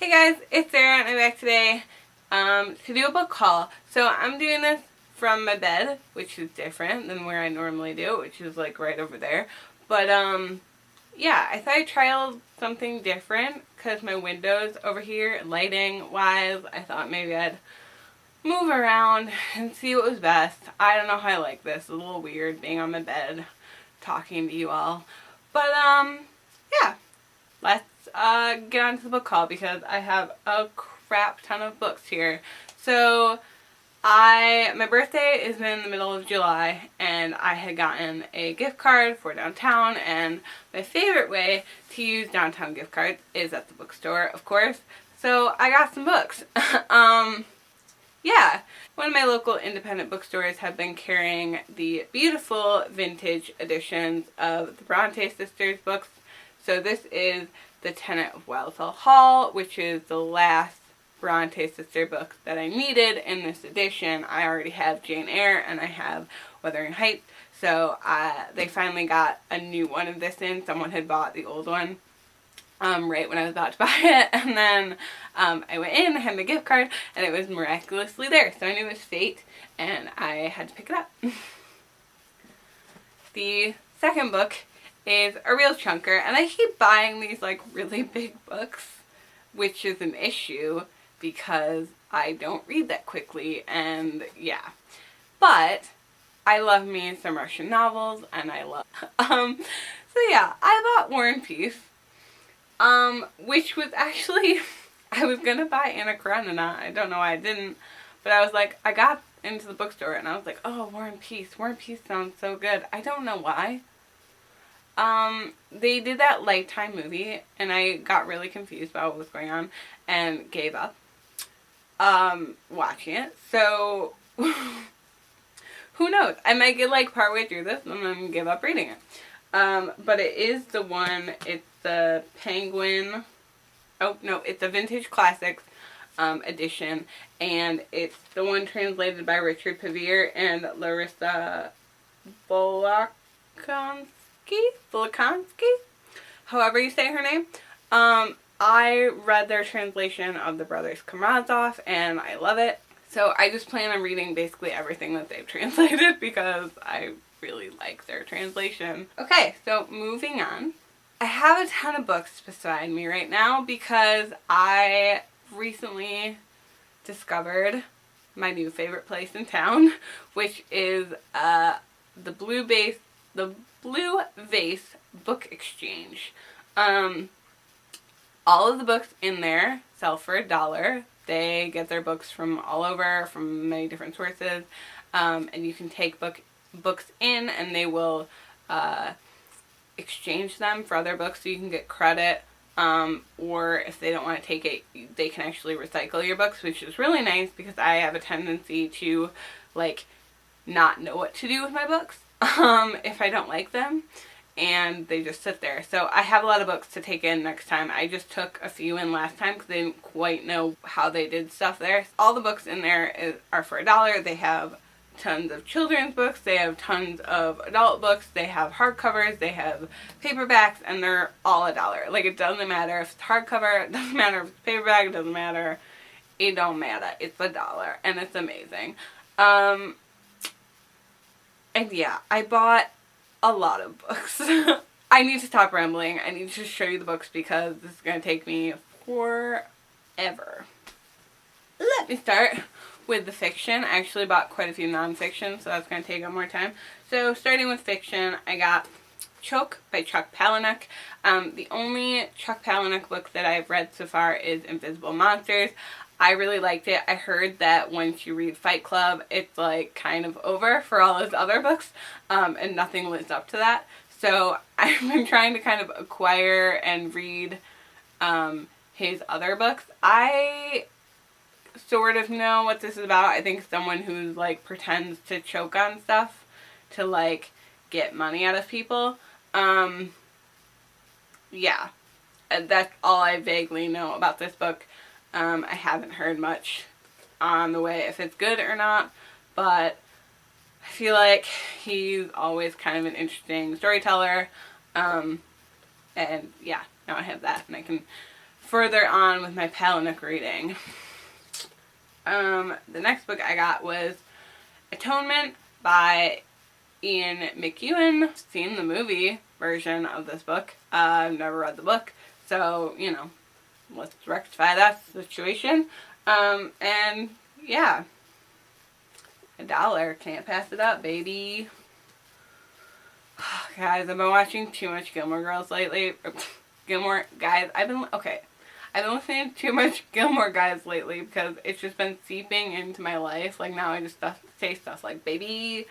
Hey guys, it's Sarah and I'm back today to do a book haul. So I'm doing this from my bed, which is different than where I normally do, which is like right over there. But yeah, I thought I'd try out something different because my windows over here, lighting wise, I thought maybe I'd move around and see what was best. I don't know how I like this. It's a little weird being on my bed talking to you all. But yeah. Let's get on to the book haul because I have a crap ton of books here. So my birthday is in the middle of July and I had gotten a gift card for downtown, and my favorite way to use downtown gift cards is at the bookstore, of course. So I got some books. Yeah, one of my local independent bookstores have been carrying the beautiful vintage editions of the Bronte sisters books. So this is The Tenant of Wildfell Hall, which is the last Bronte sister book that I needed in this edition. I already have Jane Eyre and I have Wuthering Heights, so they finally got a new one of this in. Someone had bought the old one right when I was about to buy it, and then I went in, I had my gift card, and it was miraculously there. So I knew it was fate, and I had to pick it up. The second book is a real chunker, and I keep buying these like really big books, which is an issue because I don't read that quickly, and yeah. But I love me some Russian novels, and I love so yeah, I bought War and Peace, which was actually I was gonna buy Anna Karenina. I don't know why I didn't, but I was like, I got into the bookstore and I was like, oh, War and Peace sounds so good. I don't know why. They did that Lifetime movie, and I got really confused about what was going on and gave up, watching it. So, who knows? I might get like partway through this and then give up reading it. But it is the one, it's the Penguin, oh no, it's a Vintage Classics, edition, and it's the one translated by Richard Pevere and Larissa Volokhonsky, however you say her name. I read their translation of The Brothers Karamazov and I love it. So I just plan on reading basically everything that they've translated because I really like their translation. Okay, so moving on. I have a ton of books beside me right now because I recently discovered my new favorite place in town, which is the Blue Vase Book Exchange. All of the books in there sell for $1. They get their books from all over, from many different sources, and you can take books in and they will exchange them for other books so you can get credit, or if they don't want to take it, they can actually recycle your books, which is really nice because I have a tendency to like not know what to do with my books if I don't like them, and they just sit there. So I have a lot of books to take in next time. I just took a few in last time because they didn't quite know how they did stuff there. All the books in there are for $1. They have tons of children's books, they have tons of adult books, they have hardcovers, they have paperbacks, and they're all $1. Like, it doesn't matter if it's hardcover, it doesn't matter if it's paperback, it doesn't matter. It don't matter. It's $1, and it's amazing. And yeah, I bought a lot of books. I need to stop rambling. I need to show you the books because this is going to take me forever. Let me start with the fiction. I actually bought quite a few nonfiction, so that's going to take up more time. So starting with fiction, I got Choke by Chuck Palahniuk. The only Chuck Palahniuk book that I've read so far is Invisible Monsters. I really liked it. I heard that once you read Fight Club, it's like kind of over for all his other books, and nothing lives up to that. So I've been trying to kind of acquire and read his other books. I sort of know what this is about. I think someone who like pretends to choke on stuff to like get money out of people. Yeah, that's all I vaguely know about this book. I haven't heard much on the way if it's good or not, but I feel like he's always kind of an interesting storyteller, and yeah, now I have that and I can further on with my Palahniuk reading. The next book I got was Atonement by Ian McEwan. I've seen the movie version of this book. I've never read the book, so, you know, let's rectify that situation. And yeah, $1. Can't pass it up, baby. Guys, I've been watching too much Gilmore Girls lately. Gilmore Guys. I've been listening to too much Gilmore Guys lately because it's just been seeping into my life. Like, now I just say stuff like, baby,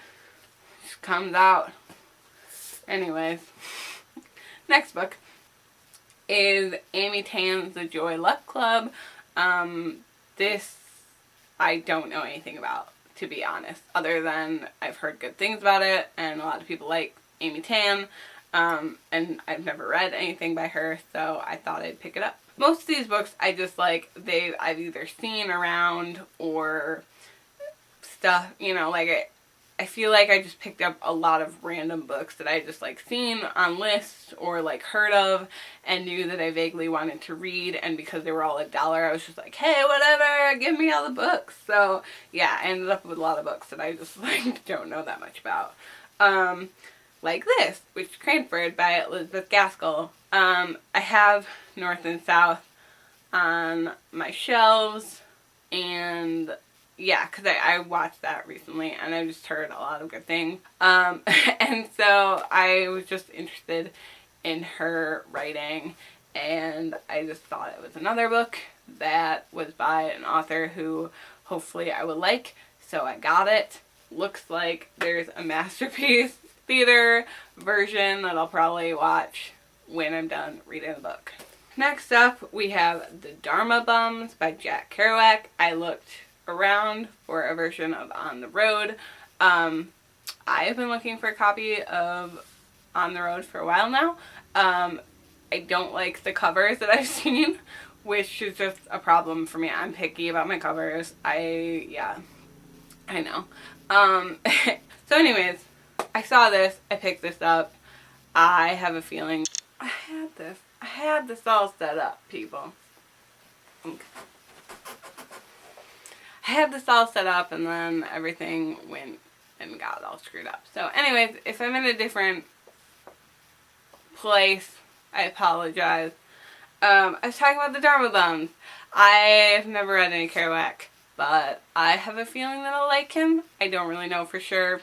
just comes out. Anyways, next book is Amy Tan's The Joy Luck Club. This I don't know anything about, to be honest, other than I've heard good things about it, and a lot of people like Amy Tan, and I've never read anything by her, so I thought I'd pick it up. Most of these books I just like, I've either seen around or stuff, you know, like I feel like I just picked up a lot of random books that I just like seen on lists or like heard of and knew that I vaguely wanted to read, and because they were all $1, I was just like, hey, whatever, give me all the books. So yeah, I ended up with a lot of books that I just like don't know that much about. Like this, Witch Cranford by Elizabeth Gaskell. I have North and South on my shelves, and yeah, because I watched that recently, and I just heard a lot of good things. And so I was just interested in her writing, and I just thought it was another book that was by an author who hopefully I would like, so I got it. Looks like there's a Masterpiece Theater version that I'll probably watch when I'm done reading the book. Next up, we have The Dharma Bums by Jack Kerouac. I looked around for a version of On the Road. I have been looking for a copy of On the Road for a while now. I don't like the covers that I've seen, which is just a problem for me. I'm picky about my covers. Yeah, I know. So anyways, I saw this, I picked this up. I have a feeling I had this all set up, people. Okay. I had this all set up, and then everything went and got all screwed up. So anyways, if I'm in a different place, I apologize. I was talking about the Dharma Bums. I've never read any Kerouac, but I have a feeling that I'll like him. I don't really know for sure.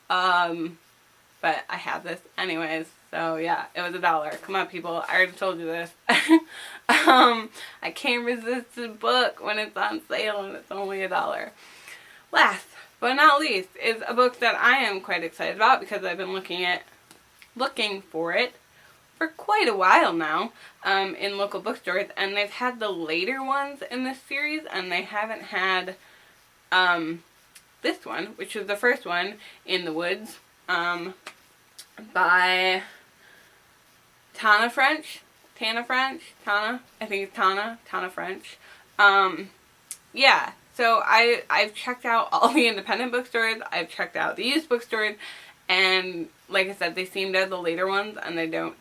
But I have this anyways. So yeah, it was $1. Come on, people. I already told you this. I can't resist a book when it's on sale and it's only $1. Last but not least is a book that I am quite excited about because I've been looking for it for quite a while now in local bookstores, and they've had the later ones in this series, and they haven't had this one, which is the first one, In the Woods, by Tana French, I think it's Tana French. Yeah, so I've checked out all the independent bookstores, I've checked out the used bookstores, and like I said, they seem to have the later ones, and they don't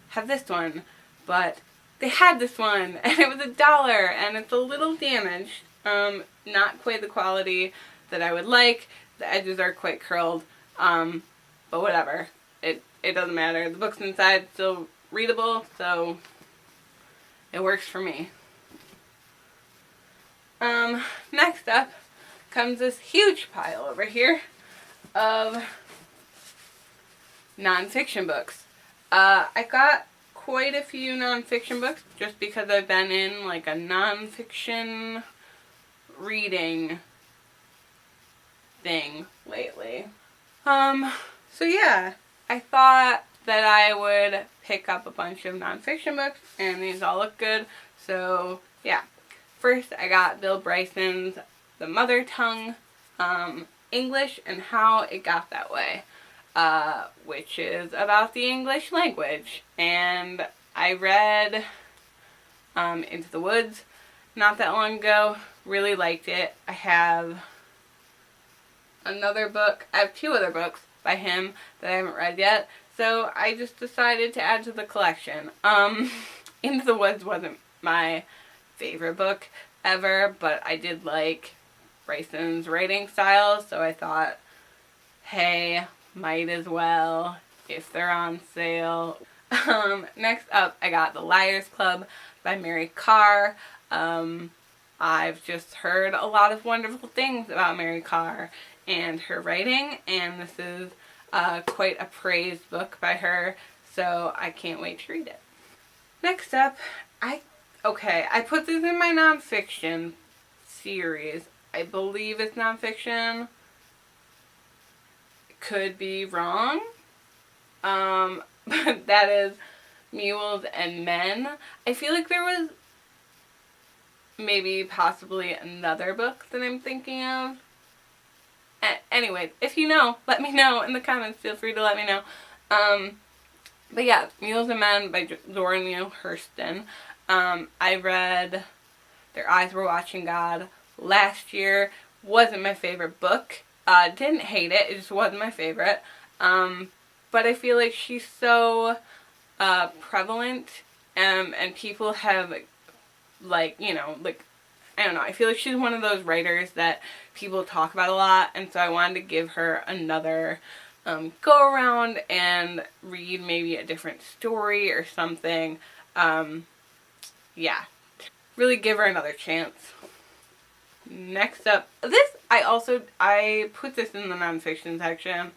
have this one, but they had this one, and it was $1, and it's a little damaged, not quite the quality that I would like. The edges are quite curled, but whatever, it doesn't matter. The book's inside still readable, so it works for me. Next up comes this huge pile over here of nonfiction books. I got quite a few nonfiction books just because I've been in like a nonfiction reading thing lately. So yeah, I thought that I would pick up a bunch of nonfiction books, and these all look good, so yeah. First, I got Bill Bryson's The Mother Tongue, English and How It Got That Way, which is about the English language, and I read Into the Woods not that long ago, really liked it. I have another book, I have 2 other books by him that I haven't read yet, so I just decided to add to the collection. Into the Woods wasn't my favorite book ever, but I did like Bryson's writing style, so I thought, hey, might as well if they're on sale. Next up, I got The Liars Club by Mary Carr. I've just heard a lot of wonderful things about Mary Carr and her writing, and this is quite a praised book by her, so I can't wait to read it. Next up, I put this in my nonfiction series. I believe it's nonfiction. Could be wrong. But that is Mules and Men. I feel like there was maybe possibly another book that I'm thinking of. Anyway, if you know, let me know in the comments. Feel free to let me know. But yeah, Mules and Men by Zora Neale Hurston. I read Their Eyes Were Watching God last year. Wasn't my favorite book. Didn't hate it. It just wasn't my favorite. But I feel like she's so prevalent, and people have, like, you know, like, I don't know, I feel like she's one of those writers that people talk about a lot, and so I wanted to give her another go around and read maybe a different story or something. Yeah, really give her another chance. Next up, I put this in the nonfiction section.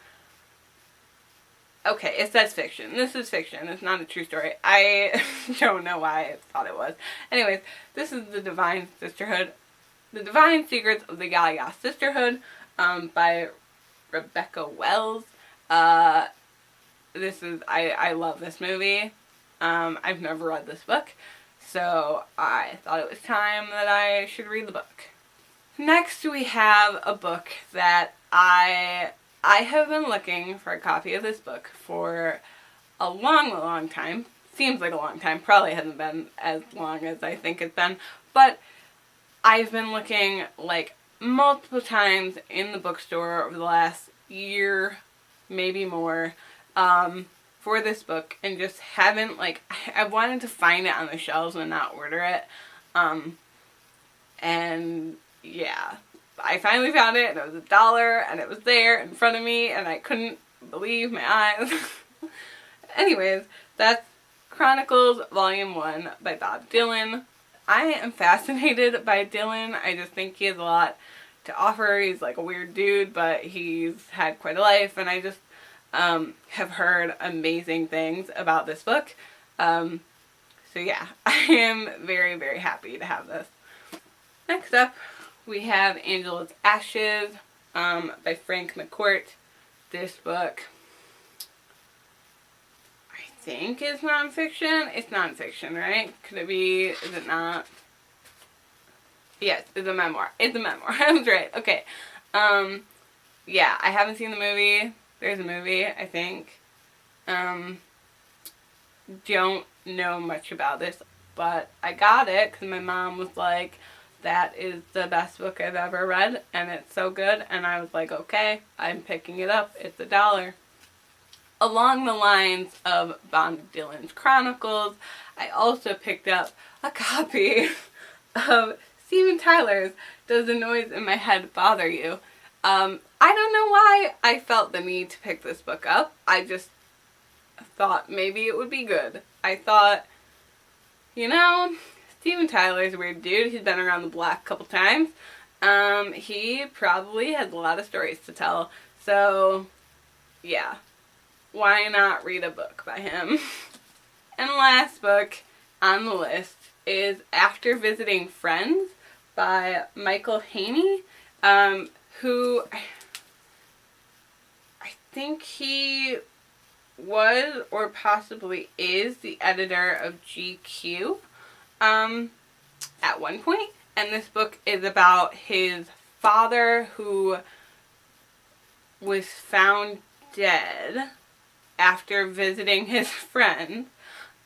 Okay, it says fiction. This is fiction. It's not a true story. I don't know why I thought it was. Anyways, this is The Divine Sisterhood. The Divine Secrets of the Gaia Sisterhood by Rebecca Wells. I love this movie. I've never read this book, so I thought it was time that I should read the book. Next, we have a book that I have been looking for a copy of this book for a long time. Seems like a long time. Probably hasn't been as long as I think it's been. But I've been looking like multiple times in the bookstore over the last year, maybe more, for this book, and just haven't, like, I wanted to find it on the shelves and not order it. And yeah, I finally found it, and it was $1, and it was there in front of me, and I couldn't believe my eyes. Anyways, that's Chronicles Volume 1 by Bob Dylan. I am fascinated by Dylan. I just think he has a lot to offer. He's like a weird dude, but he's had quite a life, and I just have heard amazing things about this book. So yeah, I am very, very happy to have this. Next up, we have Angela's Ashes by Frank McCourt. This book, I think, is nonfiction. It's nonfiction, right? Could it be? Is it not? Yes, it's a memoir. It's a memoir. I was right. Okay. Yeah, I haven't seen the movie. There's a movie, I think. Don't know much about this, but I got it because my mom was like, that is the best book I've ever read, and it's so good, and I was like, okay, I'm picking it up. It's $1. Along the lines of Bob Dylan's Chronicles, I also picked up a copy of Steven Tyler's Does the Noise in My Head Bother You? I don't know why I felt the need to pick this book up. I just thought maybe it would be good. I thought, you know, Steven Tyler's a weird dude. He's been around the block a couple times. He probably has a lot of stories to tell. So, yeah. Why not read a book by him? And the last book on the list is After Visiting Friends by Michael Haney, who I think he was or possibly is the editor of GQ at one point. And this book is about his father who was found dead after visiting his friend.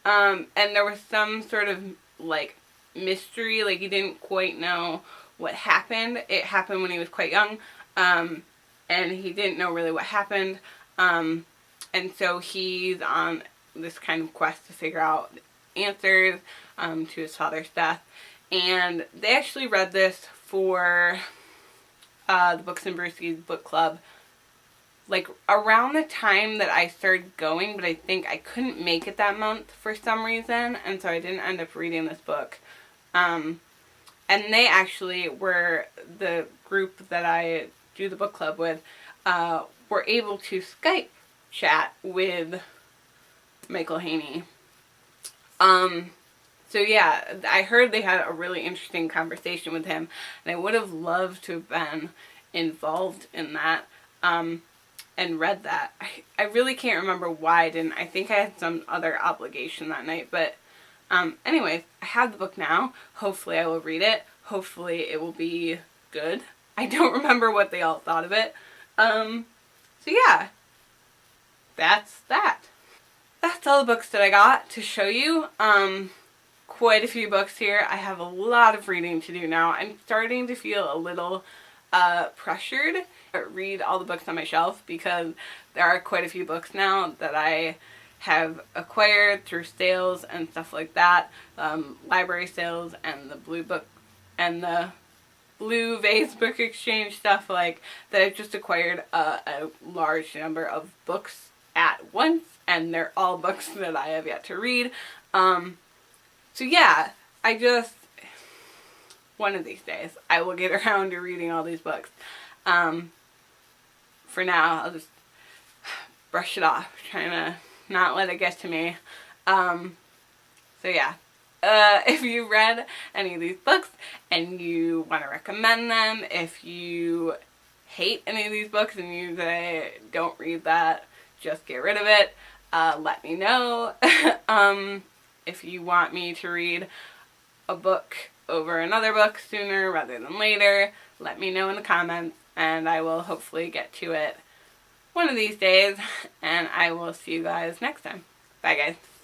And there was some sort of, like, mystery. Like, he didn't quite know what happened. It happened when he was quite young. And he didn't know really what happened. And so he's on this kind of quest to figure out answers. to his father's death. And they actually read this for the Books and Brewskis book club like around the time that I started going, but I think I couldn't make it that month for some reason, and so I didn't end up reading this book. And they actually were the group that I do the book club with, were able to Skype chat with Michael Haney. So yeah, I heard they had a really interesting conversation with him, and I would have loved to have been involved in that, and read that. I really can't remember why I didn't. I think I had some other obligation that night, but anyways, I have the book now. Hopefully I will read it. Hopefully it will be good. I don't remember what they all thought of it. So yeah, that's that. That's all the books that I got to show you. Quite a few books here. I have a lot of reading to do now. I'm starting to feel a little pressured to read all the books on my shelf because there are quite a few books now that I have acquired through sales and stuff like that, library sales and the Blue Book and the Blue Vase Book Exchange stuff, like that. I've just acquired a large number of books at once, and they're all books that I have yet to read. So yeah, one of these days I will get around to reading all these books. For now, I'll just brush it off, trying to not let it get to me. So yeah, if you read any of these books and you want to recommend them, if you hate any of these books and you say don't read that, just get rid of it, let me know. If you want me to read a book over another book sooner rather than later, let me know in the comments, and I will hopefully get to it one of these days, and I will see you guys next time. Bye guys.